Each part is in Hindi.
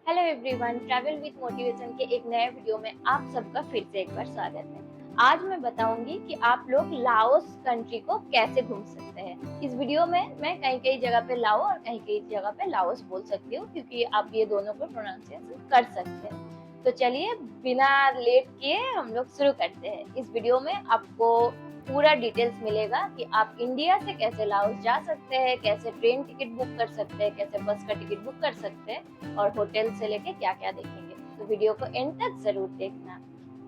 Hello everyone, travel with motivation के एक नए वीडियो में आप सबका फिर से एक बार स्वागत है। आज मैं बताऊंगी कि आप लोग लाओस कंट्री को कैसे घूम सकते हैं। इस वीडियो में मैं कहीं-कहीं जगह पे लाओ और कहीं-कहीं जगह पे लाओस बोल सकती हूँ क्योंकि आप ये दोनों को प्रोनाउंसिएशन कर सकते हैं। तो चलिए बिना लेट किए हम लोग शुरू करते हैं। इस वीडियो में आपको पूरा डिटेल्स मिलेगा कि आप इंडिया से कैसे लाओस जा सकते हैं, कैसे ट्रेन टिकट बुक कर सकते हैं, कैसे बस का टिकट बुक कर सकते हैं और होटल से लेके क्या क्या देखेंगे। तो वीडियो को एंड तक जरूर देखना।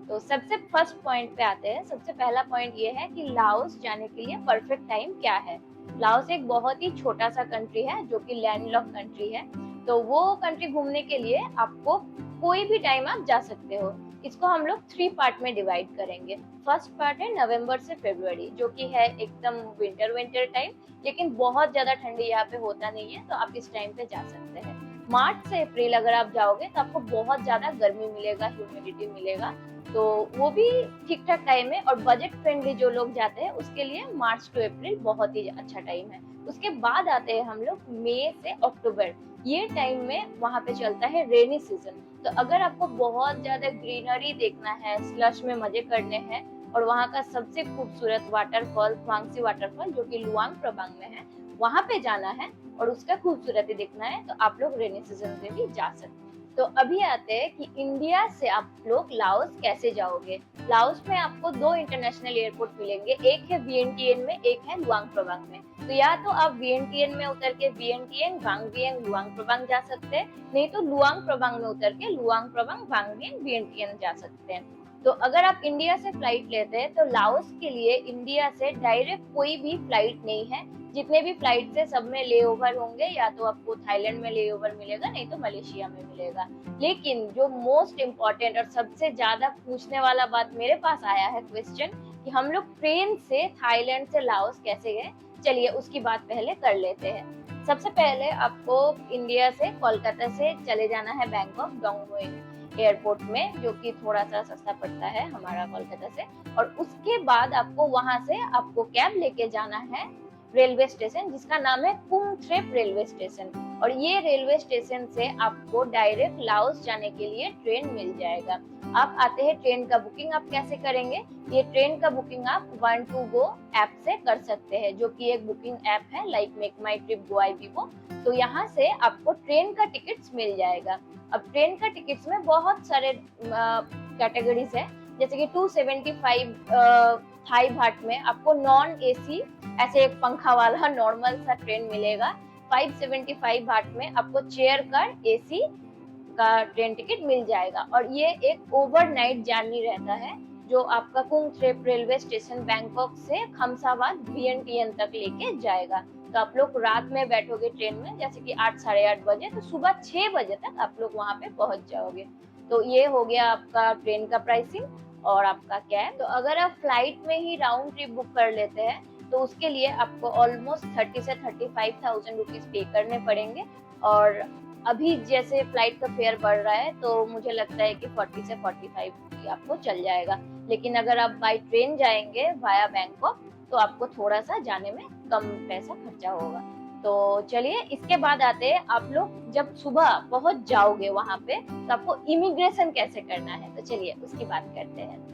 तो सबसे फर्स्ट पॉइंट पे आते हैं। सबसे पहला पॉइंट ये है कि लाओस जाने के लिए परफेक्ट टाइम क्या है। लाओस एक बहुत ही छोटा सा कंट्री है जो कि लैंडलॉक कंट्री है। तो वो कंट्री घूमने के लिए आपको कोई भी टाइम आप जा सकते हो। इसको हम लोग 3 पार्ट में डिवाइड करेंगे। फर्स्ट पार्ट है नवंबर से फरवरी, जो कि है एकदम विंटर टाइम, लेकिन बहुत ज्यादा ठंडी यहाँ पे होता नहीं है, तो आप इस टाइम पे जा सकते हैं। मार्च से अप्रैल अगर आप जाओगे तो आपको बहुत ज्यादा गर्मी मिलेगा, ह्यूमिडिटी मिलेगा, तो वो भी ठीक ठाक टाइम है। और बजट फ्रेंडली जो लोग जाते हैं उसके लिए मार्च टू अप्रैल बहुत ही अच्छा टाइम है। उसके बाद आते हैं हम लोग मई से अक्टूबर। ये टाइम में वहां पे चलता है रेनी सीजन। तो अगर आपको बहुत ज्यादा ग्रीनरी देखना है, स्लश में मजे करने हैं और वहाँ का सबसे खूबसूरत वाटरफॉल ख्वांगसी वाटरफॉल जो कि लुआंग प्रबांग में है, वहां पे जाना है और उसका खूबसूरती देखना है, तो आप लोग रेनी सीजन में भी जा सकते हैं। तो अभी आते हैं कि इंडिया से आप लोग लाओस कैसे जाओगे। लाओस में आपको 2 इंटरनेशनल एयरपोर्ट मिलेंगे, एक है वियंटियन में, एक है लुआंग प्रबांग में। तो या तो आप वियंटियन में उतर के वियंटियन, वांगवियंग, लुआंग प्रबांग जा सकते हैं, नहीं तो लुआंग प्रबांग में उतर के लुआंग प्रबांग, वांगवियंग, वियंटियन जा सकते हैं। तो अगर आप इंडिया से फ्लाइट लेते हैं तो लाओस के लिए इंडिया से डायरेक्ट कोई भी फ्लाइट नहीं है। जितने भी फ्लाइट से सब में ले ओवर होंगे, या तो आपको थाईलैंड में ले ओवर मिलेगा, नहीं तो मलेशिया में मिलेगा। लेकिन जो मोस्ट इम्पोर्टेंट और सबसे ज्यादा पूछने वाला बात मेरे पास आया है क्वेश्चन, कि हम लोग ट्रेन से थाईलैंड से लाओस कैसे गए। चलिए उसकी बात पहले कर लेते हैं। सबसे पहले आपको इंडिया से कोलकाता से चले जाना है बैंकॉक डोंगमुई एयरपोर्ट में, जो कि थोड़ा सा सस्ता पड़ता है हमारा कोलकाता से। और उसके बाद आपको वहां से आपको कैब लेके जाना है रेलवे स्टेशन, जिसका नाम है कुंगथ्रेप रेलवे स्टेशन। और ये रेलवे स्टेशन से आपको डायरेक्ट लाओस जाने के लिए ट्रेन मिल जाएगा। आप आते हैं ट्रेन का बुकिंग आप कैसे करेंगे। ये ट्रेन का बुकिंग आप वन2गो ऐप से कर सकते हैं, जो कि एक बुकिंग ऐप है लाइक मेक माई ट्रिप, गोआईबीबो। तो यहाँ से आपको ट्रेन का टिकट्स मिल जाएगा। अब ट्रेन का टिकट्स में बहुत सारे कैटेगरीज है, जैसे कि 275 थाई भाट में आपको नॉन एसी ऐसे एक पंखा वाला नॉर्मल सा ट्रेन मिलेगा। 575 भाट में आपको चेयर कार एसी का ट्रेन टिकट मिल जाएगा। और ये एक ओवरनाइट जर्नी रहता है, जो आपका कुंगथ्रेप रेलवे स्टेशन बैंकॉक से खमसाबाद वियंटियन तक लेके जाएगा। तो आप लोग रात में बैठोगे ट्रेन में, जैसे कि 8 साढ़े 8 बजे, तो सुबह 6 बजे तक आप लोग वहां पे पहुंच जाओगे। तो ये हो गया आपका ट्रेन का प्राइसिंग और आपका कैब। तो अगर आप फ्लाइट में ही राउंड ट्रिप बुक कर लेते हैं तो उसके लिए आपको ऑलमोस्ट 30 से 35,000 रुपीज पे करने पड़ेंगे। और अभी जैसे फ्लाइट का फेयर बढ़ रहा है तो मुझे लगता है कि 40 से 45 आपको चल जाएगा। लेकिन अगर आप बाई ट्रेन जाएंगे वाया बैंकॉक तो आपको थोड़ा सा जाने में कम पैसा खर्चा होगा। तो चलिए इसके बाद आते हैं, आप लोग जब सुबह पहुंच जाओगे वहां पे तो आपको इमिग्रेशन कैसे करना है। तो चलिए उसकी बात करते हैं।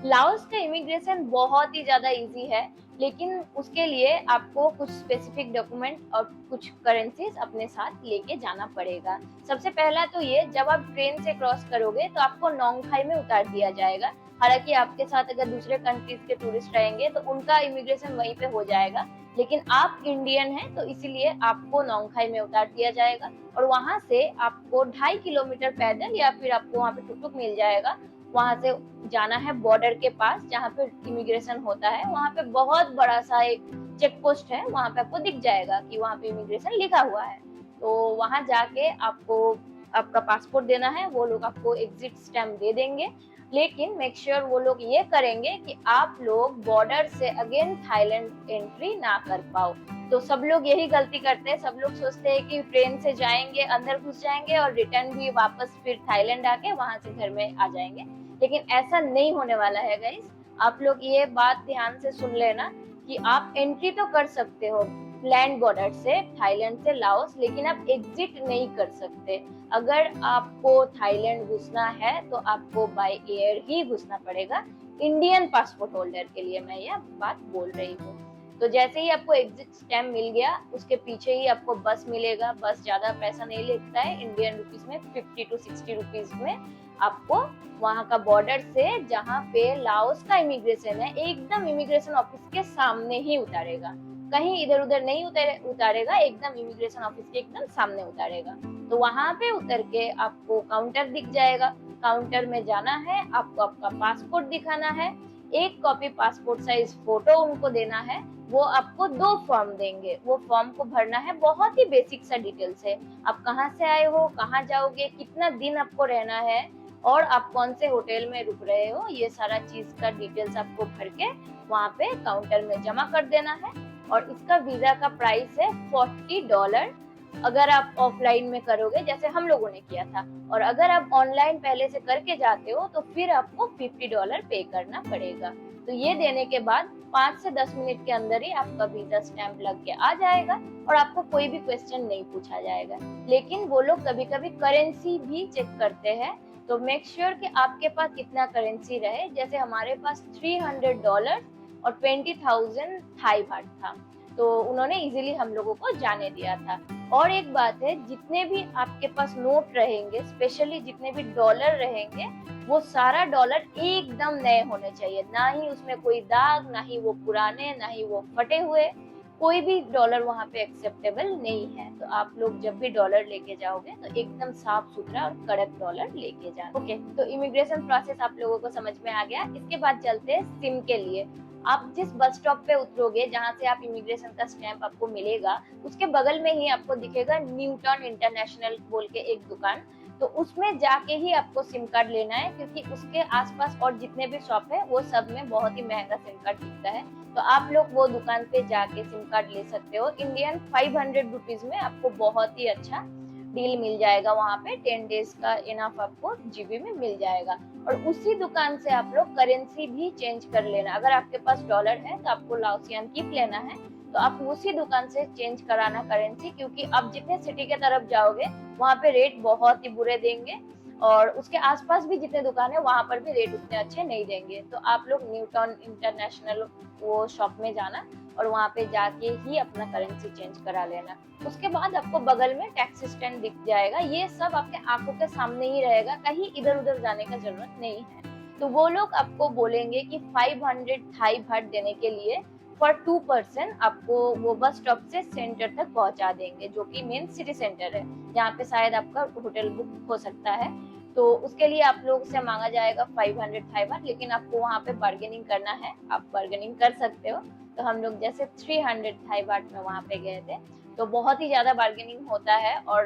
लाओस का इमिग्रेशन बहुत ही ज्यादा इजी है, लेकिन उसके लिए आपको कुछ स्पेसिफिक डॉक्यूमेंट और कुछ करेंसीज अपने साथ लेके जाना पड़ेगा। सबसे पहला तो ये, जब आप ट्रेन से क्रॉस करोगे तो आपको नोंगथाई में उतार दिया जाएगा। हालांकि आपके साथ अगर दूसरे कंट्रीज के टूरिस्ट रहेंगे तो उनका इमिग्रेशन वहीं पे हो जाएगा, लेकिन आप इंडियन हैं तो इसीलिए आपको नोंगथाई में उतार दिया जाएगा। और वहां से आपको 2.5 किलोमीटर पैदल या फिर आपको वहां पे टुकटुक मिल जाएगा, वहां से जाना है बॉर्डर के पास जहाँ पे इमिग्रेशन होता है। वहां पे बहुत बड़ा सा एक चेक पोस्ट है, वहां पे आपको दिख जाएगा कि वहां पे इमिग्रेशन लिखा हुआ है। तो वहां जाके आपको आपका पासपोर्ट देना है, वो लोग आपको एग्जिट स्टैम्प दे देंगे। लेकिन मेक श्योर वो लोग ये करेंगे कि आप लोग बॉर्डर से अगेन थाईलैंड एंट्री ना कर पाओ। तो सब लोग यही गलती करते हैं, सब लोग सोचते हैं कि ट्रेन से जाएंगे, अंदर घुस जाएंगे और रिटर्न भी वापस फिर थाईलैंड आके वहां से घर में आ जाएंगे। लेकिन ऐसा नहीं होने वाला है गाइस। आप लोग ये बात ध्यान से सुन लेना कि आप एंट्री तो कर सकते हो लैंड बॉर्डर से, थाईलैंड से लाओस, लेकिन आप एग्जिट नहीं कर सकते। अगर आपको थाईलैंड घुसना है तो आपको बाय एयर ही घुसना पड़ेगा, इंडियन पासपोर्ट होल्डर के लिए मैं यह बात बोल रही हूँ। तो जैसे ही आपको एग्जिट स्टैम्प मिल गया, उसके पीछे ही आपको बस मिलेगा। बस ज्यादा पैसा नहीं लेता है, इंडियन रुपीज में 50 to 60 रुपीज में आपको वहां का बॉर्डर से, जहाँ पे लाओस का इमिग्रेशन है, एकदम इमिग्रेशन ऑफिस के सामने ही उतारेगा, कहीं इधर उधर नहीं उतारेगा, एकदम इमिग्रेशन ऑफिस के एकदम सामने उतारेगा। तो वहां पे उतर के आपको काउंटर दिख जाएगा, काउंटर में जाना है, आपको आपका पासपोर्ट दिखाना है, एक कॉपी पासपोर्ट साइज फोटो उनको देना है। वो आपको 2 फॉर्म देंगे, वो फॉर्म को भरना है, बहुत ही बेसिक सा डिटेल्स है। आप कहाँ से आए हो, कहाँ जाओगे, कितना दिन आपको रहना है और आप कौन से होटल में रुक रहे हो, ये सारा चीज का डिटेल्स आपको भर के वहाँ पे काउंटर में जमा कर देना है। और इसका वीजा का प्राइस है $40 अगर आप ऑफलाइन में करोगे, जैसे हम लोगों ने किया था। और अगर आप ऑनलाइन पहले से करके जाते हो तो फिर आपको $50 पे करना पड़ेगा। तो ये देने के बाद 5 से 10 मिनट के अंदर ही आपका वीजा स्टैंप लग के आ जाएगा और आपको कोई भी क्वेश्चन नहीं पूछा जाएगा। लेकिन वो लोग कभी कभी करेंसी भी चेक करते हैं, तो मेक श्योर कि आपके पास कितना करेंसी रहे। जैसे हमारे पास $300 और 20,000 थाई बाट था, तो उन्होंने इजीली हम लोगों को जाने दिया था। और एक बात है, जितने भी आपके पास नोट रहेंगे, स्पेशली जितने भी डॉलर रहेंगे, वो सारा डॉलर एकदम नए होने चाहिए, ना ही उसमें कोई दाग, ना ही वो पुराने, ना ही वो फटे हुए। कोई भी डॉलर वहाँ पे एक्सेप्टेबल नहीं है। तो आप लोग जब भी डॉलर लेके जाओगे तो एकदम साफ सुथरा और कड़क डॉलर लेके जाना। ओके, तो इमिग्रेशन प्रोसेस आप लोगों को समझ में आ गया। इसके बाद चलते हैं सिम के लिए। आप जिस बस स्टॉप पे उतरोगे, जहाँ से आप इमिग्रेशन का स्टैंप आपको मिलेगा, उसके बगल में ही आपको दिखेगा न्यूटन इंटरनेशनल बोल के एक दुकान। तो उसमें जाके ही आपको सिम कार्ड लेना है, क्योंकि उसके आसपास और जितने भी शॉप है वो सब में बहुत ही महंगा सिम कार्ड बिकता है। तो आप लोग वो दुकान पे जाके सिम कार्ड ले सकते हो। इंडियन 500 रुपीज में आपको बहुत ही अच्छा डील मिल जाएगा। वहाँ पे 10 डेज का इनफ आपको जीबी में मिल जाएगा। और उसी दुकान से आप लोग करेंसी भी चेंज कर लेना। अगर आपके पास डॉलर है तो आपको लाओसियन कीप लेना है, तो आप उसी दुकान से चेंज कराना करेंसी, क्योंकि आप जितने सिटी के तरफ जाओगे वहाँ पे रेट बहुत ही बुरे देंगे, और उसके आसपास भी जितने दुकान है वहाँ पर भी रेट उतने अच्छे नहीं देंगे। तो आप लोग न्यूटन इंटरनेशनल वो शॉप में जाना और वहाँ पे जाके ही अपना करेंसी चेंज करा लेना। उसके बाद आपको बगल में टैक्सी स्टैंड दिख जाएगा। ये सब आपके आंखों के सामने ही रहेगा, कहीं इधर उधर जाने का जरूरत नहीं है। तो वो लोग आपको बोलेंगे कि 500 थाई बाट देने के लिए फॉर 2 पर्सन आपको वो बस स्टॉप से सेंटर तक पहुंचा देंगे, जो कि मेन सिटी सेंटर है, जहाँ पे शायद आपका होटल बुक हो सकता है। तो उसके लिए आप लोग से मांगा जाएगा 500 थाई बाट, लेकिन आपको वहाँ पे बार्गेनिंग करना है, आप बार्गेनिंग कर सकते हो। तो हम लोग जैसे 300 थाई बाट में वहाँ पे गए थे, तो बहुत ही ज्यादा बार्गेनिंग होता है। और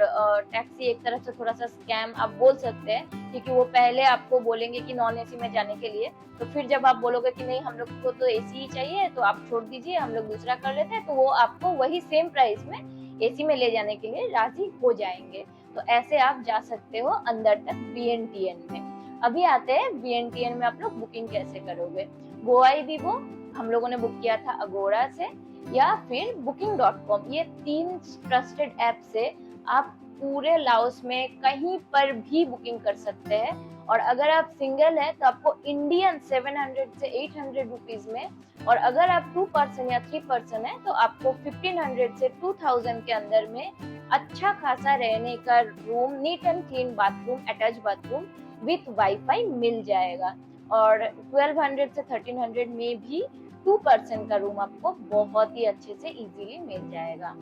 टैक्सी एक तरफ से थोड़ा सा स्कैम आप बोल सकते हैं, क्योंकि वो पहले आपको बोलेंगे कि नॉन एसी में जाने के लिए, तो फिर जब आप बोलोगे कि नहीं हम लोग को तो एसी ही चाहिए, तो आप छोड़ दीजिए, हम लोग दूसरा कर लेते हैं, तो वो आपको वही सेम प्राइस में एसी में ले जाने के लिए राजी हो जाएंगे। तो ऐसे आप जा सकते हो अंदर तक VNTN में। अभी आते हैं VNTN में आप लोग बुकिंग कैसे करोगे। गोआईबिबो हम लोगों ने बुक किया था अगोड़ा से, या फिर booking.com। ये 3 ट्रस्टेड ऐप से आप पूरे लाओस में कहीं पर भी बुकिंग कर सकते हैं। और अगर आप सिंगल है तो आपको इंडियन 700 से 800 रुपीज में, और अगर आप 2 पर्सन या 3 पर्सन है तो आपको 1500 से 2000 के अंदर में अच्छा खासा रहने का room, neat and clean bathroom, attach bathroom with wifi मिल जाएगा। और 1200 से 1300 में भी 2 पर्सन का रूम आपको बहुत ही अच्छे से इजीली मिल जाएगा।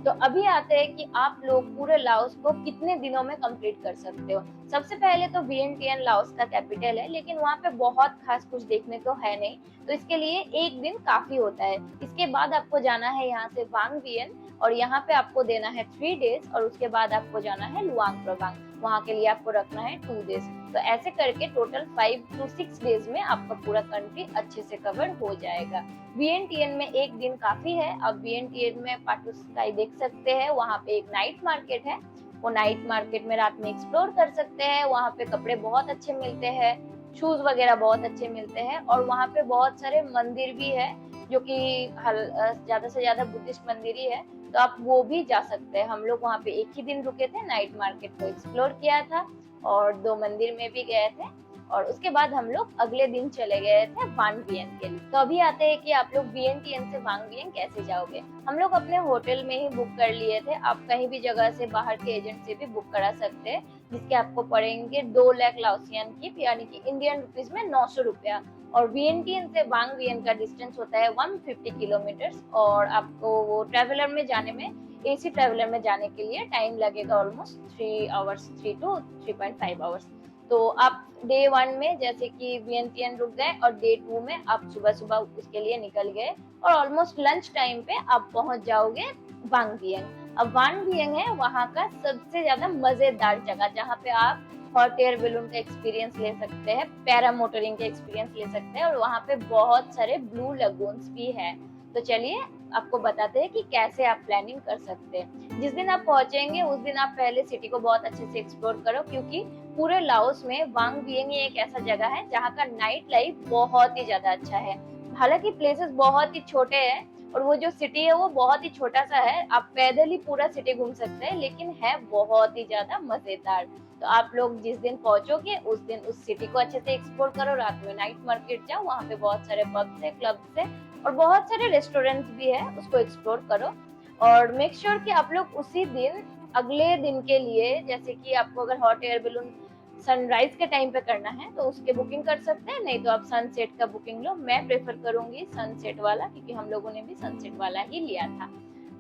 तो अभी आते हैं कि आप लोग पूरे लाओस को कितने दिनों में कंप्लीट कर सकते हो। सबसे पहले तो VNTN लाओस का कैपिटल है, लेकिन वहाँ पे बहुत खास कुछ देखने को है नहीं, तो इसके लिए एक दिन काफी होता है। इसके बाद आपको जाना है यहाँ से वांग वियन, और यहाँ पे आपको देना है 3 डेज, और उसके बाद आपको जाना है लुआंग प्रवांग, वहाँ के लिए आपको रखना है 2 डेज। तो ऐसे करके टोटल 5 to 6 डेज में आपका पूरा कंट्री अच्छे से कवर हो जाएगा। VNTN में एक दिन काफी है। अब VNTN में पाटू स्काई देख सकते हैं, वहाँ पे एक नाइट मार्केट है, वो नाइट मार्केट में रात में एक्सप्लोर कर सकते हैं। वहाँ पे कपड़े बहुत अच्छे मिलते हैं, शूज वगैरह बहुत अच्छे मिलते हैं, और वहाँ पे बहुत सारे मंदिर भी है जो कि ज्यादा से ज्यादा बुद्धिस्ट मंदिर ही है, तो आप वो भी जा सकते हैं। हम लोग वहाँ पे एक ही दिन रुके थे, नाइट मार्केट को एक्सप्लोर किया था और 2 मंदिर में भी गए थे, और उसके बाद हम लोग अगले दिन चले गए थे वान वियन के लिए। तो अभी आते हैं कि आप लोग वियंटियन से वान वियन कैसे जाओगे। हम लोग अपने होटल में ही बुक कर लिए थे, आप कहीं भी जगह से बाहर के एजेंट से भी बुक करा सकते हैं, जिसके आपको पड़ेंगे 2 लाख लाओसियन की, यानी कि इंडियन रुपीज में 900 रुपया। और वियंटियन से वांग वियन का डिस्टेंस होता है 150 किलोमीटर, और आपको वो ट्रेवलर में जाने में, एसी ट्रेवलर में जाने के लिए टाइम लगेगा ऑलमोस्ट 3 आवर्स, 3 to 3.5 आवर्स। तो आप डे 1 में जैसे कि वियंटियन रुक गए और डे 2 में आप सुबह सुबह उसके लिए निकल गए, और ऑलमोस्ट लंच टाइम पे आप पहुंच जाओगे वांग वियन। अब वांग वियन है वहाँ का सबसे ज्यादा मजेदार जगह, जहाँ पे आप हॉट एयर बैलून का एक्सपीरियंस ले सकते हैं, पैरा मोटरिंग का एक्सपीरियंस ले सकते हैं, और वहाँ पे बहुत सारे ब्लू लगून्स भी है। तो चलिए आपको बताते हैं कि कैसे आप प्लानिंग कर सकते हैं। जिस दिन आप पहुंचेंगे उस दिन आप पहले सिटी को बहुत अच्छे से एक्सप्लोर करो, क्योंकि पूरे लाओस में वांग वियन एक ऐसा जगह है जहाँ का नाइट लाइफ बहुत ही ज्यादा अच्छा है। हालांकि प्लेसेस बहुत ही छोटे हैं और वो जो सिटी है वो बहुत ही छोटा सा है, आप पैदल ही पूरा सिटी घूम सकते हैं, लेकिन है बहुत ही ज्यादा मजेदार। तो आप लोग जिस दिन पहुंचोगे उस दिन उस सिटी को अच्छे से एक्सप्लोर करो, रात में नाइट मार्केट जाओ, वहाँ पे बहुत सारे पब्स है, क्लब्स है और बहुत सारे रेस्टोरेंट्स भी है, उसको एक्सप्लोर करो। और मेक श्योर कि आप लोग उसी दिन अगले दिन के लिए, जैसे कि आपको अगर हॉट एयर बैलून सनराइज के टाइम पे करना है तो उसके बुकिंग कर सकते हैं, नहीं तो आप सनसेट का बुकिंग लो। मैं प्रेफर करूंगी सनसेट वाला, क्योंकि हम लोगों ने भी सनसेट वाला ही लिया था।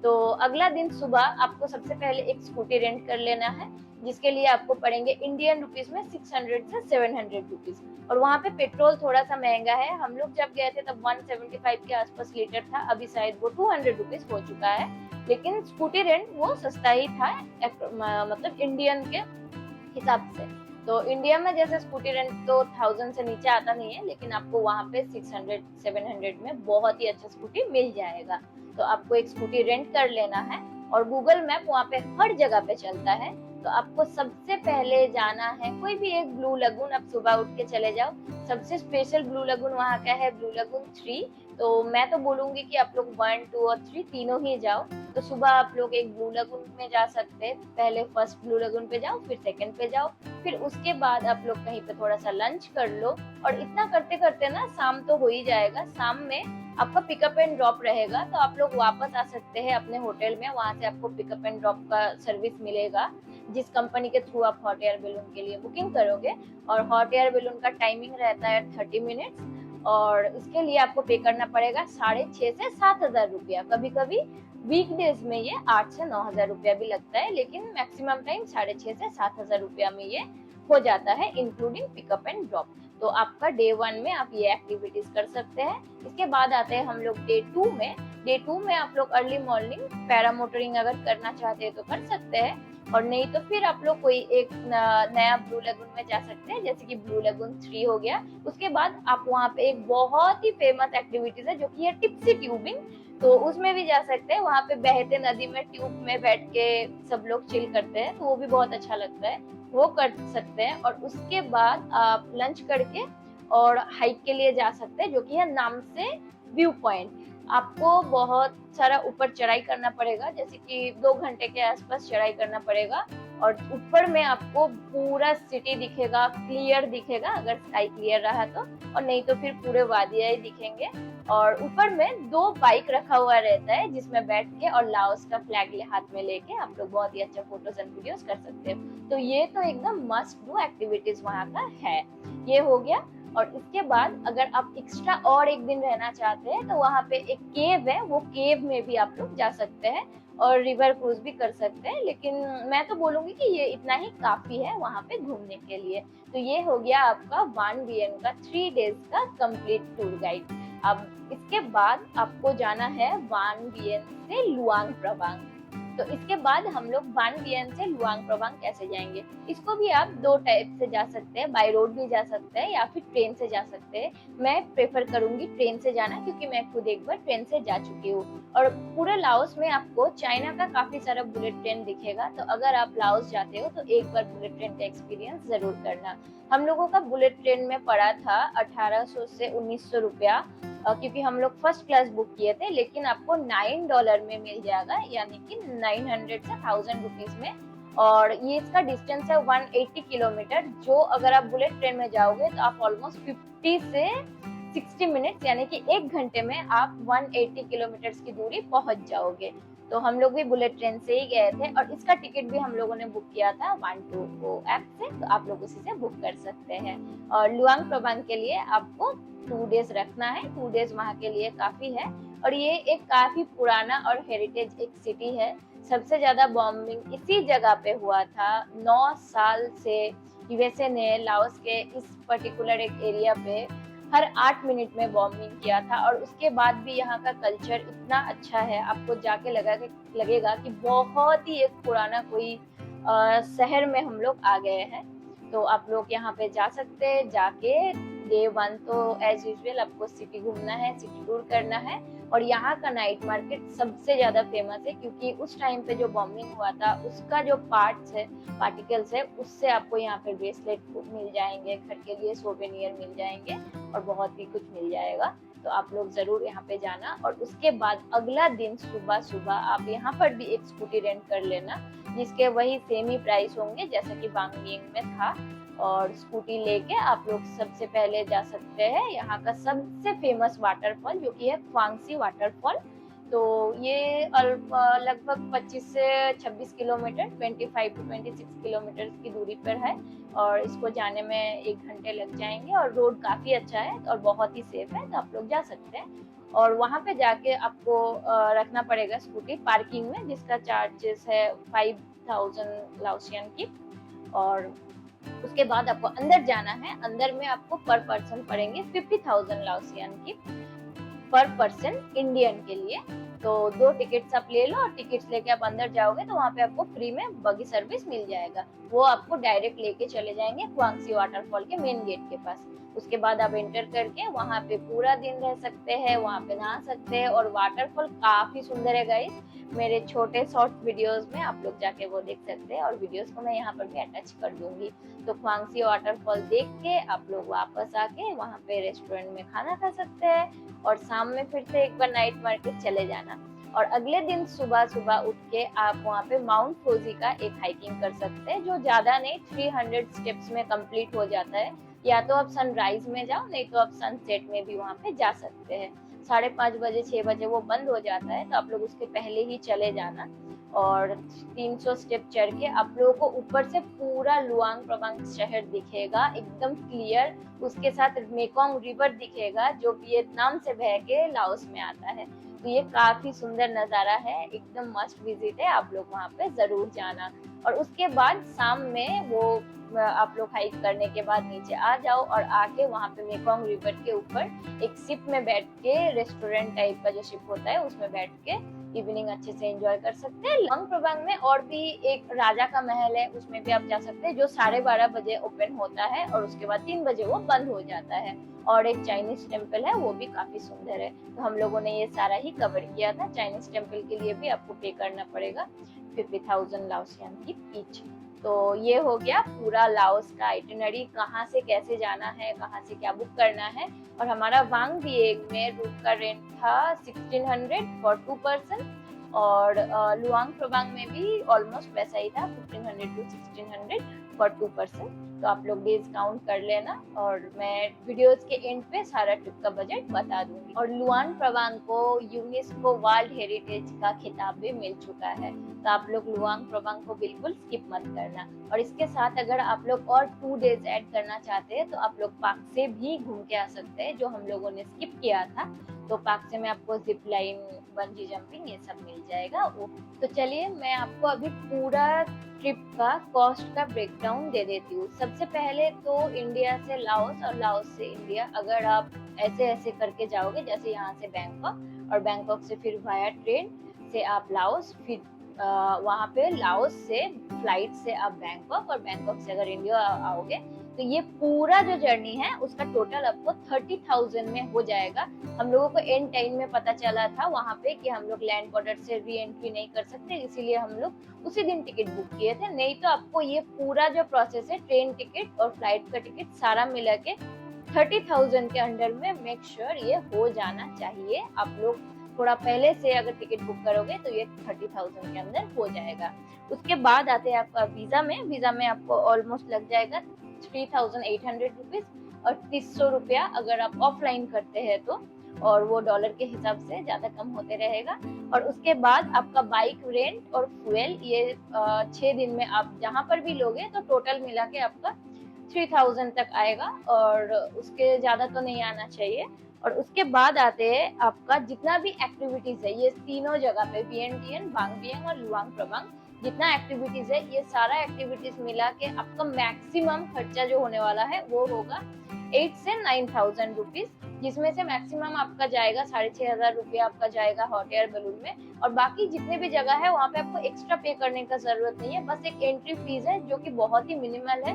तो अगला दिन सुबह आपको सबसे पहले एक स्कूटी रेंट कर लेना है, जिसके लिए आपको पड़ेंगे इंडियन रुपीज में 600 से 700 रुपीज। और वहाँ पे पेट्रोल थोड़ा सा महंगा है, हम लोग जब गए थे तब 175 के आसपास लीटर था, अभी शायद वो 200 रुपीज हो चुका है। लेकिन स्कूटी रेंट वो सस्ता ही था, मतलब इंडियन के हिसाब से। तो इंडिया में जैसे स्कूटी रेंट तो 1000 से नीचे आता नहीं है, लेकिन आपको वहाँ पे 600-700 में बहुत ही अच्छा स्कूटी मिल जाएगा। तो आपको एक स्कूटी रेंट कर लेना है, और गूगल मैप वहाँ पे हर जगह पे चलता है। तो आपको सबसे पहले जाना है कोई भी एक ब्लू लगून, आप सुबह उठ के चले जाओ। सबसे स्पेशल ब्लू लगून वहाँ का है ब्लू लगून 3। तो मैं तो बोलूंगी कि आप लोग 1, 2 और 3 तीनों ही जाओ। तो सुबह आप लोग एक ब्लू लगून में जा सकते हैं, पहले फर्स्ट ब्लू लगून पे जाओ, फिर सेकंड पे जाओ, फिर उसके बाद आप लोग कहीं पे थोड़ा सा लंच कर लो। और इतना करते करते ना शाम तो हो ही जाएगा। शाम में आपका पिकअप एंड ड्रॉप रहेगा, तो आप लोग वापस आ सकते हैं अपने होटल में, वहां से आपको पिकअप एंड ड्रॉप का सर्विस मिलेगा, जिस कंपनी के थ्रू आप हॉट एयर बैलून के लिए बुकिंग करोगे। और हॉट एयर बैलून का टाइमिंग रहता है 30 मिनट्स, और इसके लिए आपको पे करना पड़ेगा 6,500 से 7,000 रुपया। कभी कभी वीकडेज में ये 8 से 9,000 रुपया भी लगता है, लेकिन मैक्सिमम टाइम 6,500 से 7,000 रुपया में ये हो जाता है, इंक्लूडिंग पिकअप एंड ड्रॉप। तो आपका डे 1 में आप ये एक्टिविटीज कर सकते हैं। इसके बाद आते हैं हम लोग डे 2 में। डे 2 में आप लोग अर्ली मॉर्निंग पैरामोटरिंग अगर करना चाहते हैं तो कर सकते हैं, और नहीं तो फिर आप लोग कोई एक नया ब्लू लगून में जा सकते हैं, जैसे कि ब्लू लगून 3 हो गया। उसके बाद आप वहाँ पे एक बहुत ही फेमस एक्टिविटीज है जो कि है टिप्सी ट्यूबिंग, तो उसमें भी जा सकते हैं। वहाँ पे बहते नदी में ट्यूब में बैठ के सब लोग चिल करते हैं, तो वो भी बहुत अच्छा लगता है, वो कर सकते हैं। और उसके बाद आप लंच करके और हाइक के लिए जा सकते हैं, जो कि है नाम से व्यू पॉइंट। आपको बहुत सारा ऊपर चढ़ाई करना पड़ेगा, जैसे कि 2 घंटे के आसपास चढ़ाई करना पड़ेगा, और ऊपर में आपको पूरा सिटी दिखेगा, क्लियर दिखेगा अगर स्काई क्लियर रहा तो, और नहीं तो फिर पूरे वादियां ही दिखेंगे। और ऊपर में 2 बाइक रखा हुआ रहता है, जिसमें बैठ के और लाओस का फ्लैग हाथ में लेके आप लोग बहुत ही अच्छा फोटोज एंड वीडियोस कर सकते हो। तो ये तो एकदम मस्ट डू एक्टिविटीज वहाँ का है। ये हो गया। और इसके बाद अगर आप एक्स्ट्रा और एक दिन रहना चाहते हैं तो वहाँ पे एक केव है, वो केव में भी आप लोग जा सकते हैं और रिवर क्रूज भी कर सकते हैं, लेकिन मैं तो बोलूंगी कि ये इतना ही काफी है वहाँ पे घूमने के लिए। तो ये हो गया आपका वान वियन का 3 डेज का कंप्लीट टूर गाइड। अब इसके बाद आपको जाना है वान वियन से लुआंग प्रवांग। तो इसके बाद हम लोग वान वियन से लुआंग प्रवांग कैसे जाएंगे, इसको भी आप 2 टाइप से जा सकते हैं, बाय रोड भी जा सकते हैं या फिर ट्रेन से जा सकते हैं। मैं प्रेफर करूंगी ट्रेन से जाना, क्योंकि मैं खुद एक बार ट्रेन से जा चुकी हूँ। और पूरे लाओस में आपको चाइना का काफी सारा बुलेट ट्रेन दिखेगा, तो अगर आप लाओस जाते हो तो एक बार बुलेट ट्रेन का एक्सपीरियंस जरूर करना। हम लोगों का बुलेट ट्रेन में पड़ा था 1800 से 1900 रुपया क्योंकि हम लोग फर्स्ट क्लास बुक किए थे, लेकिन आपको $9 में मिल जाएगा, यानी कि 900 से 1000 रुपीज में। और ये इसका डिस्टेंस है 180 किलोमीटर, जो अगर आप बुलेट ट्रेन में जाओगे तो आप ऑलमोस्ट 50 से 60 मिनट्स यानी कि 1 घंटे में आप 180 किलोमीटर की दूरी पहुंच जाओगे। तो हम लोग भी बुलेट ट्रेन से ही गए थे, और इसका टिकट भी हम लोगों ने बुक किया था 120 ऐप से, तो आप लोग उसी से बुक कर सकते हैं। और लुआंग प्रबांग के लिए आपको 2 डेज रखना है, 2 डेज वहाँ के लिए काफी है। और ये एक काफी पुराना और हेरिटेज एक सिटी है। सबसे ज्यादा बॉम्बिंग इसी जगह पे हुआ था। 9 साल से यूएसए ने लाओस के इस पर्टिकुलर एक एरिया पे हर 8 मिनट में बॉम्बिंग किया था, और उसके बाद भी यहाँ का कल्चर इतना अच्छा है, आपको जाके लगेगा कि बहुत ही एक पुराना कोई शहर में हम लोग आ गए हैं। तो आप लोग यहाँ पे जा सकते हैं। जाके डे 1 तो एज यूजुअल आपको सिटी घूमना है, सिटी टूर करना है। और यहाँ का नाइट मार्केट सबसे ज्यादा फेमस है, क्योंकि उस टाइम पे जो बॉम्बिंग हुआ था उसका जो पार्ट्स है, पार्टिकल्स है, उससे आपको यहाँ पे ब्रेसलेट मिल जाएंगे, घर के लिए सोवेनियर मिल जाएंगे, और बहुत ही कुछ मिल जाएगा। तो आप लोग जरूर यहाँ पे जाना। और उसके बाद अगला दिन सुबह सुबह आप यहाँ पर भी एक स्कूटी रेंट कर लेना, जिसके वही सेम ही प्राइस होंगे जैसा कि बांगबिंग में था। और स्कूटी लेके आप लोग सबसे पहले जा सकते हैं यहाँ का सबसे फेमस वाटरफॉल, जो कि है ख्वांगसी वाटरफॉल। तो ये लगभग 25 से 26 किलोमीटर, 25 टू 26 किलोमीटर की दूरी पर है, और इसको जाने में 1 घंटे लग जाएंगे। और रोड काफी अच्छा है और बहुत ही सेफ है, तो आप लोग जा सकते हैं। और वहां पे जाके आपको रखना पड़ेगा स्कूटी पार्किंग में, जिसका चार्जेस है 5000 लाओसियन की। और उसके बाद आपको अंदर जाना है। अंदर में आपको पर पर्सन पड़ेंगे 50,000 लाओसियन की पर पर्सन इंडियन के लिए। तो 2 टिकट्स आप ले लो, और टिकट्स लेके आप अंदर जाओगे तो वहाँ पे आपको फ्री में बगी सर्विस मिल जाएगा। वो आपको डायरेक्ट लेके चले जाएंगे ख्वांगसी वाटरफॉल के मेन गेट के पास। उसके बाद आप एंटर करके वहाँ पे पूरा दिन रह सकते हैं, वहाँ पे नहा सकते हैं। और वाटरफॉल काफी सुंदर है गाइस, मेरे छोटे शॉर्ट वीडियोस में आप लोग जाके वो देख सकते हैं, और वीडियोस को मैं यहाँ पर भी अटैच कर दूंगी। तो ख्वांगसी वाटरफॉल देख के आप लोग वापस आके वहाँ पे रेस्टोरेंट में खाना खा सकते हैं, और शाम में फिर से एक बार नाइट मार्केट चले जाना। और अगले दिन सुबह सुबह उठ के आप वहाँ पे माउंट फूजी का एक हाइकिंग कर सकते हैं, जो ज्यादा नहीं 300 स्टेप्स में कंप्लीट हो जाता है। या तो आप सनराइज में जाओ, नहीं तो आप सनसेट में भी वहाँ पे जा सकते हैं। 5:30 बजे 6 बजे वो बंद हो जाता है, तो आप लोग उसके पहले ही चले जाना। और 300 स्टेप चढ़ के आप लोगों को ऊपर से पूरा लुआंग प्रबांग शहर दिखेगा एकदम क्लियर। उसके साथ मेकोंग रिवर दिखेगा, जो वियतनाम से बह के लाओस में आता है। तो ये काफी सुंदर नजारा है, एकदम मस्ट विजिट है, आप लोग वहाँ पे जरूर जाना। और उसके बाद शाम में वो आप लोग हाइक करने के बाद नीचे आ जाओ, और आके वहाँ पे मेकोंग रिवर के ऊपर एक शिप में बैठ के, रेस्टोरेंट टाइप का जो शिप होता है उसमें बैठ के इवनिंग अच्छे से एंजॉय कर सकते हैं। लुआंग प्रबांग में और भी एक राजा का महल है, उसमें भी आप जा सकते हैं, जो 12:30 बजे ओपन होता है, और उसके बाद 3 बजे वो बंद हो जाता है। और एक चाइनीज टेम्पल है, वो भी काफी सुंदर है। तो हम लोगों ने ये सारा ही कवर किया था। चाइनीज टेम्पल के लिए भी आपको पे करना पड़ेगा 50,000 लाओसियन की ईच। तो ये हो गया पूरा लाओस का आइटिनरी, कहाँ से कैसे जाना है, कहाँ से क्या बुक करना है। और हमारा वांग बिएग में रूम का रेंट था 1600 फॉर 2 पर्सन। और लुआंग प्रबांग में भी ऑलमोस्ट वैसा ही था, 1500 to 1600 फॉर 2 पर्सन। तो आप लोग डेज काउंट कर लेना, और मैं वीडियोस के एंड पे सारा ट्रिप का बजट बता दूंगी। और लुआंग प्रबांग को यूनेस्को वर्ल्ड हेरिटेज का खिताब भी मिल चुका है, तो आप लोग लुआंग प्रबांग को बिल्कुल स्किप मत करना। और इसके साथ अगर आप लोग और 2 डेज ऐड करना चाहते हैं, तो आप लोग पाक से भी घूम के आ सकते हैं, जो हम लोगों ने स्किप किया था। तो पाक से में आपको जिप लाइन, बंजी जंपिंग, ये सब मिल जाएगा। तो चलिए मैं आपको अभी पूरा ट्रिप का कॉस्ट का ब्रेकडाउन दे देती हूँ। सबसे पहले तो इंडिया से लाओस और लाओस से इंडिया, अगर आप ऐसे ऐसे करके जाओगे, जैसे यहाँ से बैंकॉक, और बैंकॉक से फिर वाया ट्रेन से आप लाओस, फिर वहाँ पे लाओस से फ्लाइट से आप बैंकॉक, और बैंकॉक से अगर इंडिया आओगे, तो ये पूरा जो जर्नी है उसका टोटल आपको 30,000 में हो जाएगा। हम लोगों को एंड टाइम में पता चला था वहाँ पे कि हम लोग लैंड बॉर्डर से री एंट्री नहीं कर सकते, इसीलिए हम लोग उसी दिन टिकट बुक किए थे। नहीं तो आपको ये पूरा जो प्रोसेस है, ट्रेन टिकट और फ्लाइट का टिकट सारा मिला के 30,000 के अंडर में मेक श्योर ये हो जाना चाहिए। आप लोग थोड़ा पहले से अगर टिकट बुक करोगे तो ये 30,000 के अंदर हो जाएगा। उसके बाद आते हैं आपका वीजा में आपको ऑलमोस्ट लग जाएगा 3,800 रुपीज और 300 रुपया अगर आप ऑफलाइन करते हैं तो, और वो डॉलर के हिसाब से ज्यादा कम होते रहेगा। और उसके बाद आपका बाइक रेंट और फ्यूल ये 6 दिन में आप जहाँ पर भी लोगे तो टोटल मिला के आपका 3,000 तक आएगा, और उसके ज्यादा तो नहीं आना चाहिए। और उसके बाद आते हैं आपका जितना भी एक्टिविटीज है ये तीनों जगह पे, वियंटियन, बांगबियंग और लुआंग प्रबांग, जितना एक्टिविटीज है ये सारा एक्टिविटीज मिला के आपका मैक्सिमम खर्चा जो होने वाला है वो होगा 8 से 9,000 रुपीज, जिसमें से मैक्सिमम आपका जाएगा 6,500 रुपया आपका जाएगा हॉट एयर बलून में। और बाकी जितने भी जगह है वहाँ पे आपको एक्स्ट्रा पे करने का जरूरत नहीं है, बस एक एंट्री फीस है जो कि बहुत ही मिनिमल है,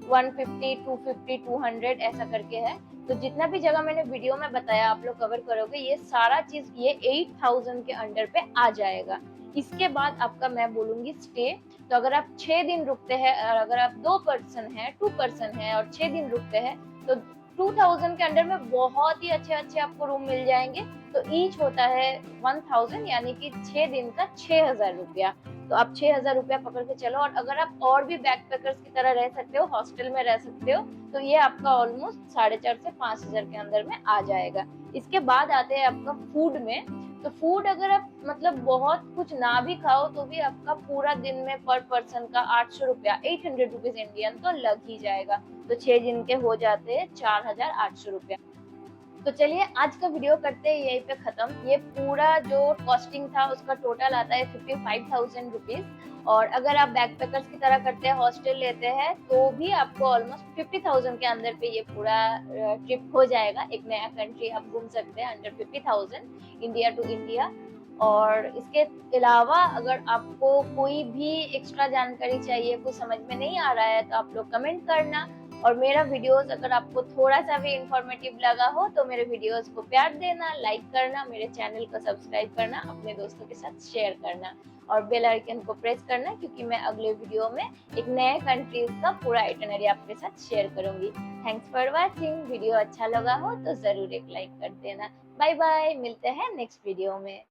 150, 250, 200 ऐसा करके है। तो जितना भी जगह मैंने वीडियो में बताया आप लोग कवर करोगे ये सारा चीज ये 8,000 के अंडर पे आ जाएगा। इसके बाद आपका मैं बोलूंगी स्टे। तो अगर आप 6 दिन रुकते हैं, अगर आप 2 पर्सन है, 2 पर्सन है और 6 दिन रुकते हैं तो 2,000 के अंडर में बहुत ही अच्छे अच्छे आपको रूम मिल जाएंगे। तो ईच होता है 1,000, यानी कि 6 दिन का 6,000 रुपया। तो आप 6,000 रुपया पकड़ के चलो। और अगर आप और भी बैकपैकर्स की तरह रह सकते हो, हॉस्टल में रह सकते हो, तो ये आपका ऑलमोस्ट 4,500 से 5,000 के अंदर में आ जाएगा। इसके बाद आते हैं आपका फूड में। तो फूड अगर आप मतलब बहुत कुछ ना भी खाओ तो भी आपका पूरा दिन में पर पर्सन का 800 रुपया, 800 रुपीज इंडियन तो लग ही जाएगा। तो 6 दिन के हो जाते हैं 4,800 रुपया। तो चलिए आज का वीडियो करते हैं यहीं पे खत्म। ये पूरा जो कॉस्टिंग था उसका टोटल आता है 55,000 रुपीज। और अगर आप बैकपैकर्स की तरह करते हैं, हॉस्टल लेते हैं, तो भी आपको ऑलमोस्ट 50,000 के अंदर पे ये पूरा ट्रिप हो जाएगा। एक नया कंट्री आप घूम सकते हैं अंडर 50,000, इंडिया टू इंडिया। और इसके अलावा अगर आपको कोई भी एक्स्ट्रा जानकारी चाहिए, कुछ समझ में नहीं आ रहा है, तो आप लोग कमेंट करना। और मेरा वीडियोस अगर आपको थोड़ा सा भी इंफॉर्मेटिव लगा हो तो मेरे वीडियोस को प्यार देना, लाइक करना, मेरे चैनल को सब्सक्राइब करना, अपने दोस्तों के साथ शेयर करना और बेल आइकन को प्रेस करना, क्योंकि मैं अगले वीडियो में एक नए कंट्रीज का पूरा आइटनरी आपके साथ शेयर करूंगी। Thanks for watching. वीडियो अच्छा लगा हो तो जरूर एक लाइक कर देना। बाय बाय, मिलते हैं नेक्स्ट वीडियो में।